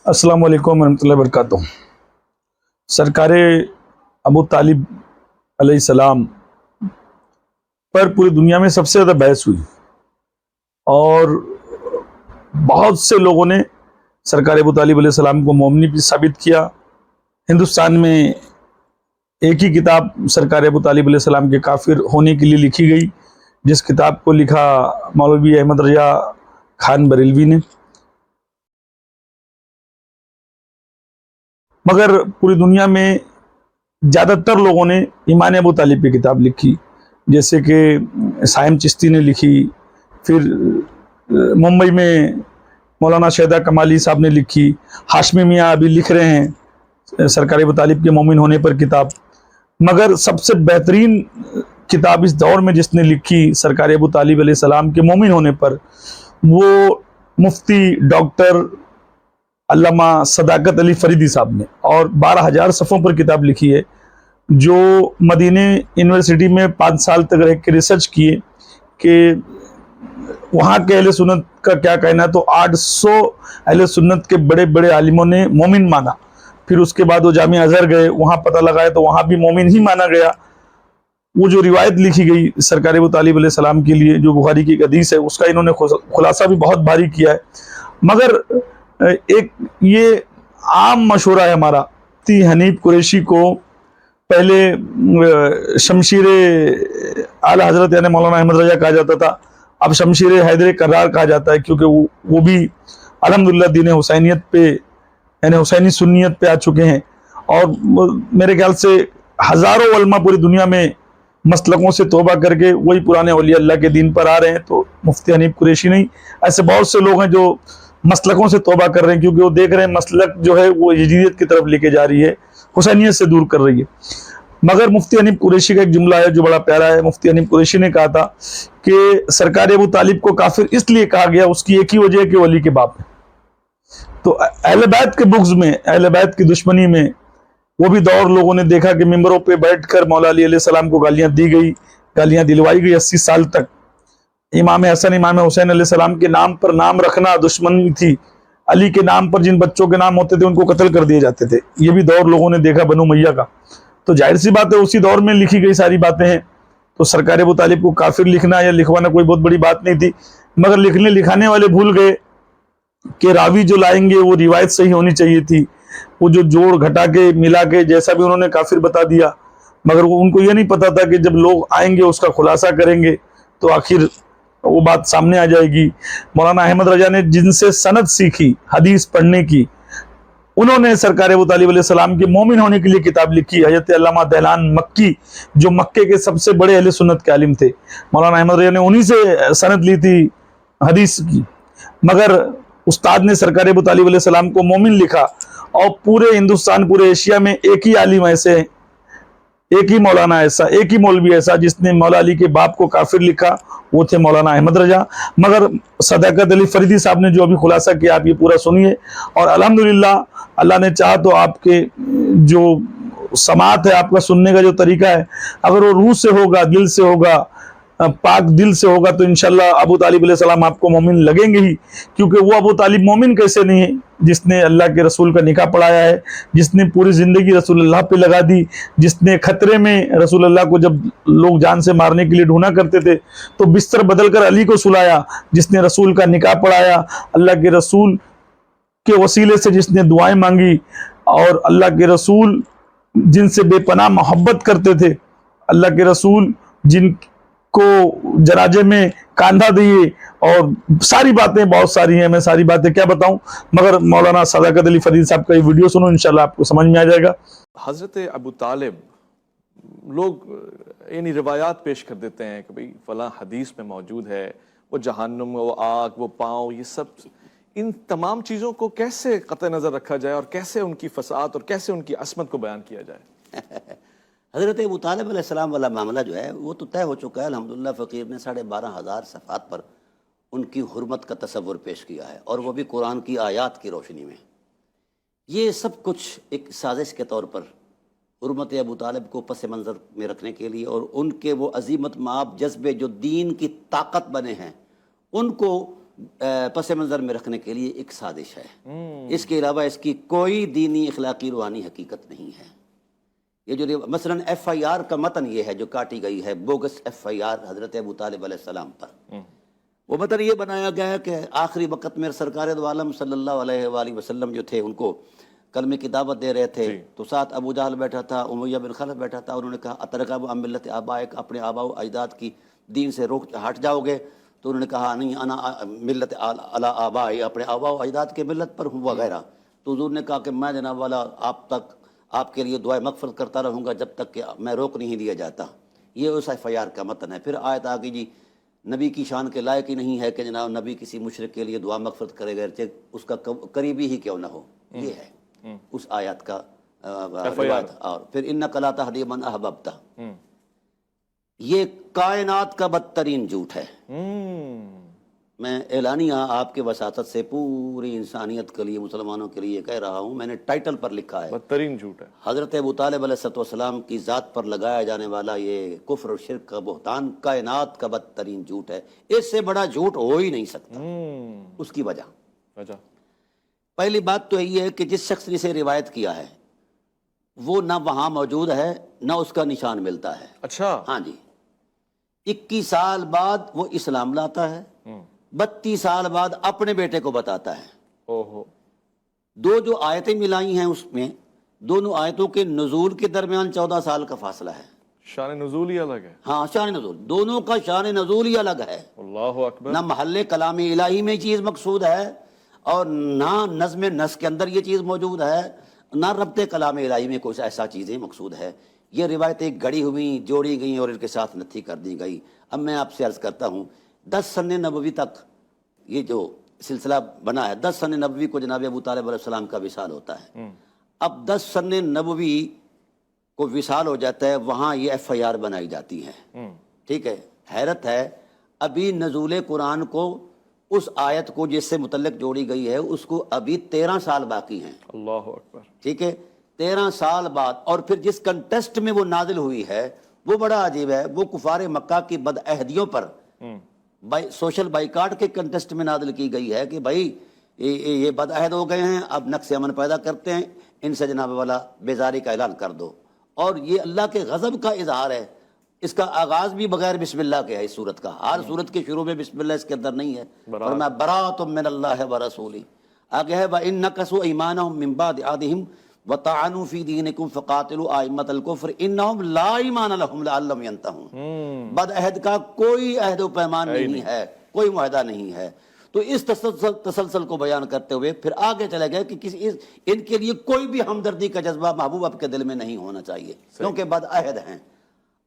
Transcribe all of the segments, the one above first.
السلام علیکم ورحمۃ اللہ وبرکاتہ۔ سرکار ابو طالب علیہ السلام پر پوری دنیا میں سب سے زیادہ بحث ہوئی اور بہت سے لوگوں نے سرکار ابو طالب علیہ السلام کو مومنی بھی ثابت کیا۔ ہندوستان میں ایک ہی کتاب سرکار ابو طالب علیہ السلام کے کافر ہونے کے لیے لکھی گئی، جس کتاب کو لکھا مولوی احمد رضا خان بریلوی نے، مگر پوری دنیا میں زیادہ تر لوگوں نے ایمان ابو طالب کی کتاب لکھی، جیسے کہ سائم چشتی نے لکھی، پھر ممبئی میں مولانا شہدہ کمالی صاحب نے لکھی، ہاشمی میاں ابھی لکھ رہے ہیں سرکار ابو طالب کے مومن ہونے پر کتاب۔ مگر سب سے بہترین کتاب اس دور میں جس نے لکھی سرکار ابو طالب علیہ السلام کے مومن ہونے پر، وہ مفتی ڈاکٹر علامہ صداقت علی فریدی صاحب نے، اور 12,000 صفحوں پر کتاب لکھی ہے، جو مدینہ یونیورسٹی میں 5 سال تک رہ کے ریسرچ کیے کہ وہاں کے اہل سنت کا کیا کہنا ہے۔ تو 800 اہل سنت کے بڑے بڑے عالموں نے مومن مانا۔ پھر اس کے بعد وہ جامعہ ازہر گئے، وہاں پتہ لگایا تو وہاں بھی مومن ہی مانا گیا۔ وہ جو روایت لکھی گئی سرکار ابو طالب علیہ السلام کے لیے، جو بخاری کی ایک حدیث ہے، اس کا انہوں نے خلاصہ بھی بہت بھاری کیا ہے۔ مگر ایک یہ عام مشورہ ہے ہمارا، مفتی حنیف قریشی کو پہلے شمشیر اعلی حضرت یعنی مولانا احمد رضا کہا جاتا تھا، اب شمشیر حیدر کرار کہا جاتا ہے، کیونکہ وہ بھی الحمدللہ دین حسینیت پہ یعنی حسینی سنیت پہ آ چکے ہیں، اور میرے خیال سے ہزاروں علماء پوری دنیا میں مسلکوں سے توبہ کر کے وہی پرانے اولیاء اللہ کے دین پر آ رہے ہیں۔ تو مفتی حنیف قریشی نہیں، ایسے بہت سے لوگ ہیں جو مسلکوں سے توبہ کر رہے ہیں، کیونکہ وہ دیکھ رہے ہیں مسلک جو ہے وہ یزیدیت کی طرف لے کے جا رہی ہے، حسینیت سے دور کر رہی ہے۔ مگر مفتی حنیف قریشی کا ایک جملہ ہے جو بڑا پیارا ہے۔ مفتی حنیف قریشی نے کہا تھا کہ سرکار ابو طالب کو کافر اس لیے کہا گیا، اس کی ایک ہی وجہ ہے کہ ولی کے باپ ہیں۔ تو اہل بیت کے بغض میں، اہل بیت کی دشمنی میں وہ بھی دور لوگوں نے دیکھا کہ ممبروں پہ بیٹھ کر مولا علی علیہ السلام کو گالیاں دی گئی، گالیاں دلوائی گئی 80 سال تک۔ امام حسن امام حسین علیہ السلام کے نام پر نام رکھنا دشمنی تھی، علی کے نام پر جن بچوں کے نام ہوتے تھے ان کو قتل کر دیے جاتے تھے۔ یہ بھی دور لوگوں نے دیکھا بنو امیہ کا۔ تو ظاہر سی بات ہے اسی دور میں لکھی گئی ساری باتیں ہیں، تو سرکار ابو طالب کو کافر لکھنا یا لکھوانا کوئی بہت بڑی بات نہیں تھی۔ مگر لکھنے لکھانے والے بھول گئے کہ راوی جو لائیں گے وہ روایت صحیح ہونی چاہیے تھی، وہ جو جوڑ گھٹا کے ملا کے جیسا بھی انہوں نے کافر بتا دیا، مگر ان کو یہ نہیں پتا تھا کہ جب لوگ آئیں گے اس کا خلاصہ کریں گے تو آخر وہ بات سامنے آ جائے گی۔ مولانا احمد رضا نے جن سے سند سیکھی حدیث پڑھنے کی، انہوں نے سرکار ابو طالب علیہ السلام کے مومن ہونے کے لیے کتاب لکھی، حضرت علامہ دہلان مکی، جو مکے کے سب سے بڑے اہل سنت کے عالم تھے۔ مولانا احمد رضا نے انہی سے سند لی تھی حدیث کی، مگر استاد نے سرکار ابو طالب علیہ السلام کو مومن لکھا، اور پورے ہندوستان پورے ایشیا میں ایک ہی عالم ایسے ہیں، ایک ہی مولانا ایسا، ایک ہی مولوی ایسا جس نے مولا علی کے باپ کو کافر لکھا، وہ تھے مولانا احمد رضا۔ مگر صداقت علی فریدی صاحب نے جو ابھی خلاصہ کیا آپ یہ پورا سنیے، اور الحمدللہ اللہ نے چاہا تو آپ کے جو سماعت ہے، آپ کا سننے کا جو طریقہ ہے، اگر وہ روح سے ہوگا، دل سے ہوگا، پاک دل سے ہوگا، تو انشاءاللہ ابو طالب علیہ السلام آپ کو مومن لگیں گے ہی۔ کیونکہ وہ ابو طالب مومن کیسے نہیں ہے جس نے اللہ کے رسول کا نکاح پڑھایا ہے، جس نے پوری زندگی رسول اللہ پہ لگا دی، جس نے خطرے میں رسول اللہ کو جب لوگ جان سے مارنے کے لیے ڈھونڈا کرتے تھے تو بستر بدل کر علی کو سلایا، جس نے رسول کا نکاح پڑھایا، اللہ کے رسول کے وسیلے سے جس نے دعائیں مانگی، اور اللہ کے رسول جن سے بے پناہ محبت کرتے تھے، اللہ کے رسول جن کو جنازے میں کاندھا دیے، اور ساری باتیں بہت ساری ہیں، میں ساری باتیں کیا بتاؤں، مگر مولانا صداقت علی فرید صاحب کا یہ ویڈیو سنو، انشاءاللہ آپ کو سمجھ میں آ جائے گا۔ حضرت ابو طالب، لوگ یعنی روایات پیش کر دیتے ہیں کہ بھئی فلاں حدیث میں موجود ہے، وہ جہنم، وہ آگ، وہ پاؤں، یہ سب، ان تمام چیزوں کو کیسے قطع نظر رکھا جائے، اور کیسے ان کی فساد اور کیسے ان کی عصمت کو بیان کیا جائے؟ حضرت ابو طالب علیہ السلام والا معاملہ جو ہے وہ تو طے ہو چکا ہے۔ الحمدللہ فقیر نے 12,500 صفحات پر ان کی حرمت کا تصور پیش کیا ہے، اور وہ بھی قرآن کی آیات کی روشنی میں۔ یہ سب کچھ ایک سازش کے طور پر حرمت ابو طالب کو پس منظر میں رکھنے کے لیے، اور ان کے وہ عظیمت مآب جذبے جو دین کی طاقت بنے ہیں ان کو پس منظر میں رکھنے کے لیے ایک سازش ہے، اس کے علاوہ اس کی کوئی دینی اخلاقی روحانی حقیقت نہیں ہے۔ یہ جو مثلاً ایف آئی آر کا متن یہ ہے جو کاٹی گئی ہے، بوگس ایف آئی آر حضرت ابو طالب علیہ السلام پر، وہ متن یہ بنایا گیا ہے کہ آخری وقت میں سرکار دو عالم صلی اللہ علیہ وآلہ وسلم جو تھے ان کو کلمے کی دعوت دے رہے تھے، تو ساتھ ابو جہل بیٹھا تھا، امیہ بن خلف بیٹھا تھا، انہوں نے کہا اترغب عن ملت آبائک، اپنے آبا و اجداد کی دین سے ہٹ جاؤ گے؟ تو انہوں نے کہا نہیں، انا ملت علی آبائی، اپنے آبا و اجداد کے ملت پر ہوں وغیرہ۔ تو حضور نے کہا کہ میں جناب والا آپ کے لیے دعائے مغفرت کرتا رہوں گا جب تک کہ میں روک نہیں دیا جاتا۔ یہ اس ایف آئی آر کا متن ہے۔ پھر آیت آگئی جی، نبی کی شان کے لائق ہی نہیں ہے کہ جناب نبی کسی مشرک کے لیے دعا مغفرت کرے گا، اس کا قریبی ہی کیوں نہ ہو۔ یہ ہے اس آیات کا روایت۔ اور پھر انک لا تہدی من احببت، یہ کائنات کا بدترین جھوٹ ہے۔ میں اعلانیہ آپ کے وساطت سے پوری انسانیت کے لیے، مسلمانوں کے لیے کہہ رہا ہوں، میں نے ٹائٹل پر لکھا ہے بدترین جھوٹ ہے حضرت ابو طالب علیہ السلام کی ذات پر لگایا جانے والا یہ کفر اور شرک کا بہتان کائنات کا بدترین جھوٹ ہے۔ اس سے بڑا جھوٹ ہو ہی نہیں سکتا۔ اس کی وجہ پہلی بات تو یہ ہے کہ جس شخص نے اسے روایت کیا ہے وہ نہ وہاں موجود ہے، نہ اس کا نشان ملتا ہے۔ اچھا، ہاں جی، 21 سال بعد وہ اسلام لاتا ہے، 32 سال بعد اپنے بیٹے کو بتاتا ہے۔ اوہو، دو جو آیتیں ملائی ہیں اس میں، دونوں آیتوں کے نزول کے درمیان 14 سال کا فاصلہ ہے۔ شان نزول ہی الگ ہے۔ ہاں، شان نزول، دونوں کا شان نزول ہی الگ ہے۔ اللہ اکبر۔ نہ محل کلام الہی میں چیز مقصود ہے اور نہ نظم نسق کے اندر یہ چیز موجود ہے، نہ ربط کلام الہی میں کوئی ایسا چیزیں مقصود ہے۔ یہ روایتیں گڑی ہوئی، جوڑی گئیں اور ان کے ساتھ نتھی کر دی گئی۔ اب میں آپ سے عرض کرتا ہوں، 10 سن نبوی تک یہ جو سلسلہ بنا ہے، 10 سن نبوی کو جناب ابو طالب علیہ السلام کا وصال ہوتا ہے۔ اب 10 سن نبوی کو وصال ہو جاتا ہے، وہاں یہ ایف آئی آر بنائی جاتی ہے۔ ٹھیک ہے، حیرت ہے، ابھی نزول قرآن کو اس آیت کو جس سے متعلق جوڑی گئی ہے اس کو ابھی 13 سال باقی ہیں۔ اللہ اکبر۔ ٹھیک ہے، 13 سال بعد، اور پھر جس کنٹیسٹ میں وہ نازل ہوئی ہے وہ بڑا عجیب ہے، وہ کفار مکہ کی بدعہدیوں پر سوشل بائیکاٹ کے کنٹیسٹ میں نازل کی گئی ہے کہ بھائی یہ بدعہد ہو گئے ہیں، اب نقص امن پیدا کرتے ہیں، ان سے جناب والا بیزاری کا اعلان کر دو۔ اور یہ اللہ کے غضب کا اظہار ہے۔ اس کا آغاز بھی بغیر بسم اللہ کے ہے۔ اس صورت کا ہر صورت کے شروع میں بسم اللہ اس کے اندر نہیں ہے۔ فرمایا براۃ من اللہ ورسولہ، آگے ہے وَإِن نَكَثُوا أَيْمَانَهُم مِّن بَعْدِ عَهْدِهِمْ وَطَعَنُوا فِي دِينِكُمْ فَقَاتِلُوا أَئِمَّةَ الْكُفْرِ إِنَّهُمْ لَا إِيمَانَ لَهُمْ لَعَلَّهُمْ يَنتَهُونَ۔ بدعہد کا کوئی عہد و پیمان نہیں ہے، کوئی معاہدہ نہیں ہے۔ تو اس تسلسل کو بیان کرتے ہوئے پھر آگے چلے گئے کہ ان کے لیے کوئی بھی ہمدردی کا جذبہ محبوب آپ کے دل میں نہیں ہونا چاہیے کیونکہ بدعہد ہیں۔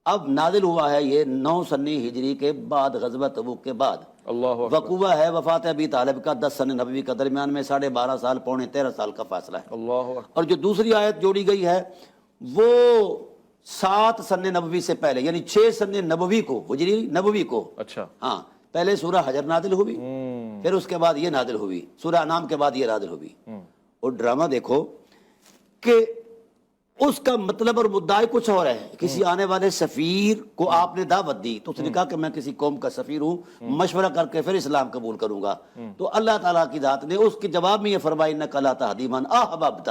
اب نازل ہوا ہے یہ 9 سن ہجری کے بعد، غزوہ تبوک کے بعد۔ اللہ اکبر۔ وقوع ہے وفات ابی طالب کا 10 سن نبوی کا، درمیان میں 12.5 سال، پونے 13 سال کا فاصلہ ہے۔ اللہ اکبر۔ اور جو دوسری آیت جوڑی گئی ہے وہ 7 سن نبوی سے پہلے، یعنی 6 سن نبوی کو، ہجری نبوی کو۔ اچھا، ہاں، پہلے سورہ حجر نازل ہوئی، پھر اس کے بعد یہ نازل ہوئی، سورہ انعام کے بعد یہ نازل ہوئی۔ اور ڈرامہ دیکھو کہ اس کا مطلب اور مدعا کچھ اور ہے۔ کسی آنے والے سفیر کو آپ نے دعوت دی تو اس نے کہا کہ میں کسی قوم کا سفیر ہوں، مشورہ کر کے پھر اسلام قبول کروں گا۔ تو اللہ تعالیٰ کی ذات نے اس کے جواب میں یہ فرمایا انک لا تہدی من احببت،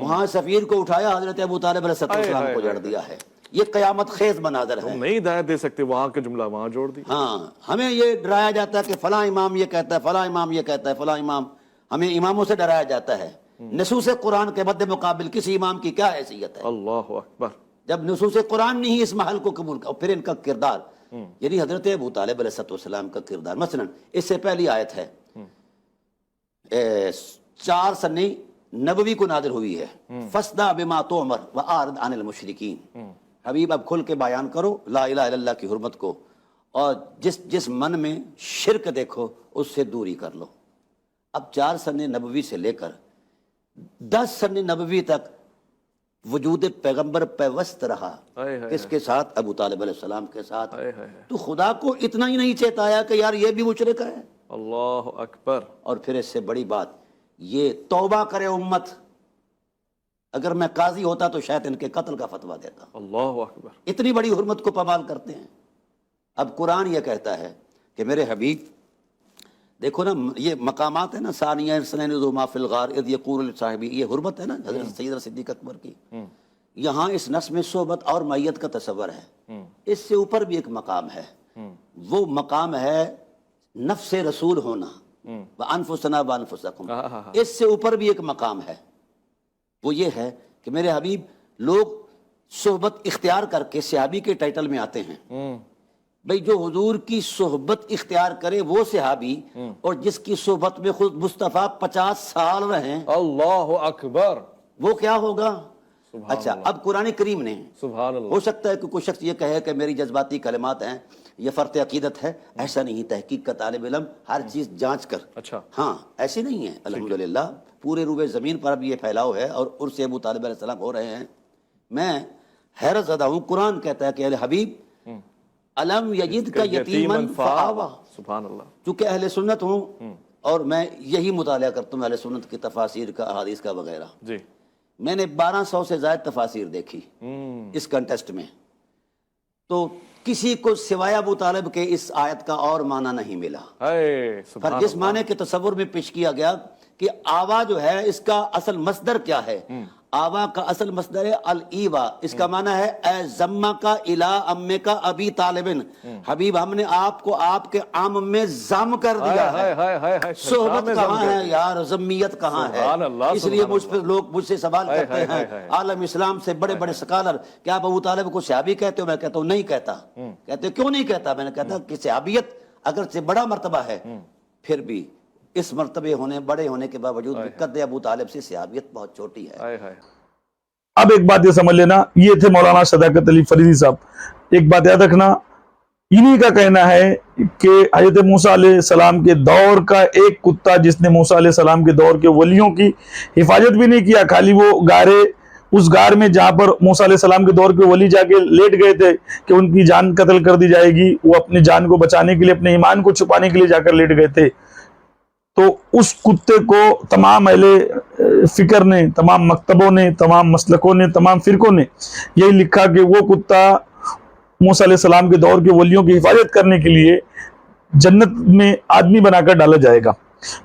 وہاں سفیر کو اٹھایا، حضرت ابو طالب علیہ السلام کو جڑ دیا ہے۔ یہ قیامت خیز مناظر ہے۔ نہیں ہدایت دے سکتے، وہاں کا جملہ وہاں جوڑ دی۔ ہاں، ہمیں یہ ڈرایا جاتا ہے کہ فلاں امام یہ کہتا ہے، فلاں امام یہ کہتا ہے، فلاں امام، ہمیں اماموں سے ڈرایا جاتا ہے۔ نصوص قرآن کے مد مقابل کسی امام کی کیا حیثیت ہے؟ اللہ اکبر۔ جب نصوص قرآن نہیں اس محل کو قبول کر، اور پھر ان کا کردار، یعنی حضرت ابو طالب علیہ السلام کا کردار، مثلا اس سے پہلی آیت ہے 4 سن نبوی کو نازل ہوئی ہے، فَاصْدَعْ بِمَا تُؤْمَرُ وَأَعْرِضْ عَنِ الْمُشْرِكِينَ، حبیب اب کھل کے بیان کرو لا الہ الا اللہ کی حرمت کو، اور جس من میں شرک دیکھو اس سے دوری کر لو۔ اب 4 سن نبوی سے لے کر 10 سن نبوی تک وجود پیغمبر پیوست رہا، کس کے ساتھ؟ ابو طالب علیہ السلام کے ساتھ۔ تو خدا کو اتنا ہی نہیں چیتایا کہ یار یہ بھی مشرک ہے؟ اللہ اکبر۔ اور پھر اس سے بڑی بات یہ توبہ کرے امت، اگر میں قاضی ہوتا تو شاید ان کے قتل کا فتویٰ دیتا۔ اللہ اکبر۔ اتنی بڑی حرمت کو پامال کرتے ہیں۔ اب قرآن یہ کہتا ہے کہ میرے حبیب دیکھو نا یہ مقامات ہیں نا، ثانیہ اثنین اذ ہما فی الغار اذ یقول لصاحبہ، یہ حرمت ہے نا حضرت سیدنا صدیق اکبر کی. یہاں اس نص میں صحبت اور معیت کا تصور ہے. اس سے اوپر بھی ایک مقام ہے، وہ مقام ہے نفس رسول ہونا، وانفسنا وانفسکم. اس سے اوپر بھی ایک مقام ہے، وہ یہ ہے کہ میرے حبیب لوگ صحبت اختیار کر کے صحابی کے ٹائٹل میں آتے ہیں. بھئی جو حضور کی صحبت اختیار کرے وہ صحابی، اور جس کی صحبت میں خود مصطفیٰ 50 سال رہیں، اللہ اکبر، وہ کیا ہوگا؟ اچھا اب قرآن کریم نے، سبحان اللہ. ہو سکتا ہے کہ کوئی شخص یہ کہے کہ میری جذباتی کلمات ہیں، یہ فرط عقیدت ہے. ایسا نہیں، تحقیق کا طالب علم ہر چیز جانچ کر. اچھا، ہاں ایسی نہیں ہے. الحمدللہ پورے روئے زمین پر اب یہ پھیلاؤ ہے اور عرس ابو طالب علیہ السلام ہو رہے ہیں. میں حیرت زدہ ہوں، قرآن کہتا ہے کہ اے حبیب الم یجد کا یتیمن فآوا. سبحان اللہ. چونکہ اہل سنت ہوں اور میں یہی مطالعہ کرتا ہوں اہل سنت کی تفاسیر کا، احادیث کا وغیرہ. جی، میں نے 1200 سے زائد تفاسیر دیکھی اس کنٹیسٹ میں، تو کسی کو سوائے ابو طالب کے اس آیت کا اور معنی نہیں ملا. پر جس معنی کے تصور میں پیش کیا گیا کہ آوا جو ہے اس کا اصل مصدر کیا ہے، آوا کا اصل مصدر ہے الایوا. اس کا معنی ہے اے زمہ کا الا امی کا ابی طالبن، حبیب ہم نے آپ کو آپ کے عام میں زم کر دیا ہے. صحبت کہاں ہے یار، ضمیت کہاں ہے؟ اس لیے مجھ پر لوگ مجھ سے سوال کرتے ہیں عالم اسلام سے بڑے بڑے سکالر، کیا آپ ابو طالب کو صحابی کہتے ہو؟ میں کہتا ہوں نہیں کہتا. کہتے کیوں نہیں کہتا؟ میں نے کہتا کہ صحابیت اگرچہ بڑا مرتبہ ہے، پھر بھی اس مرتبے ہونے بڑے ہونے کے باوجود قد ابو طالب سے صحابیت بہت چھوٹی ہے. اب ایک بات یہ سمجھ لینا، یہ تھے مولانا صداقت علی فریدی صاحب. ایک بات یاد رکھنا، انہی کا کہنا ہے کہ حضرت موسیٰ علیہ السلام کے دور کا ایک کتا جس نے موسیٰ علیہ السلام کے دور کے ولیوں کی حفاظت بھی نہیں کیا، خالی وہ گارے اس غار میں جہاں پر موسیٰ علیہ السلام کے دور کے ولی جا کے لیٹ گئے تھے کہ ان کی جان قتل کر دی جائے گی، وہ اپنی جان کو بچانے کے لیے، اپنے ایمان کو چھپانے کے لیے جا کر لیٹ گئے تھے. تو اس کتے کو تمام اہل فکر نے، تمام مکتبوں نے، تمام مسلکوں نے، تمام فرقوں نے یہی لکھا کہ وہ کتا موسیٰ علیہ السلام کے دور کے ولیوں کی حفاظت کرنے کے لیے جنت میں آدمی بنا کر ڈالا جائے گا.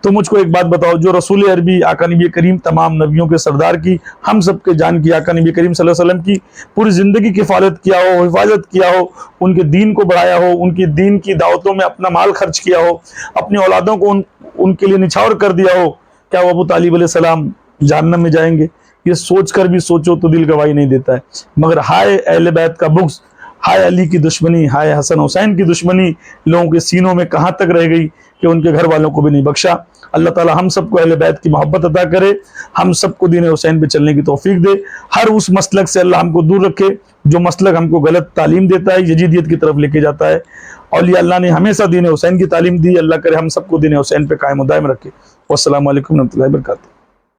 تو مجھ کو ایک بات بتاؤ، جو رسول عربی آقا نبی کریم تمام نبیوں کے سردار کی، ہم سب کے جان کی آقا نبی کریم صلی اللہ علیہ وسلم کی پوری زندگی کفالت کیا ہو، حفاظت کیا ہو، ان کے دین کو بڑھایا ہو، ان کی دین کی دعوتوں میں اپنا مال خرچ کیا ہو، اپنی اولادوں کو ان کے لیے نچھاور کر دیا ہو، کیا وہ ابو طالب علیہ السلام جہنم میں جائیں گے؟ یہ سوچ کر بھی سوچو تو دل گواہی نہیں دیتا ہے. مگر ہائے اہل بیت کا بغض، ہائے علی کی دشمنی، ہائے حسن حسین کی دشمنی لوگوں کے سینوں میں کہاں تک رہ گئی کہ ان کے گھر والوں کو بھی نہیں بخشا. اللہ تعالی ہم سب کو اہل بیت کی محبت عطا کرے، ہم سب کو دین حسین پہ چلنے کی توفیق دے. ہر اس مسلک سے اللہ ہم کو دور رکھے جو مسلک ہم کو غلط تعلیم دیتا ہے، یزیدیت کی طرف لے کے جاتا ہے. اولیاء اللہ نے ہمیشہ دین حسین کی تعلیم دی. اللہ کرے ہم سب کو دین حسین پہ قائم و دائم رکھے. والسلام علیکم ورحمۃ اللہ وبرکاتہ.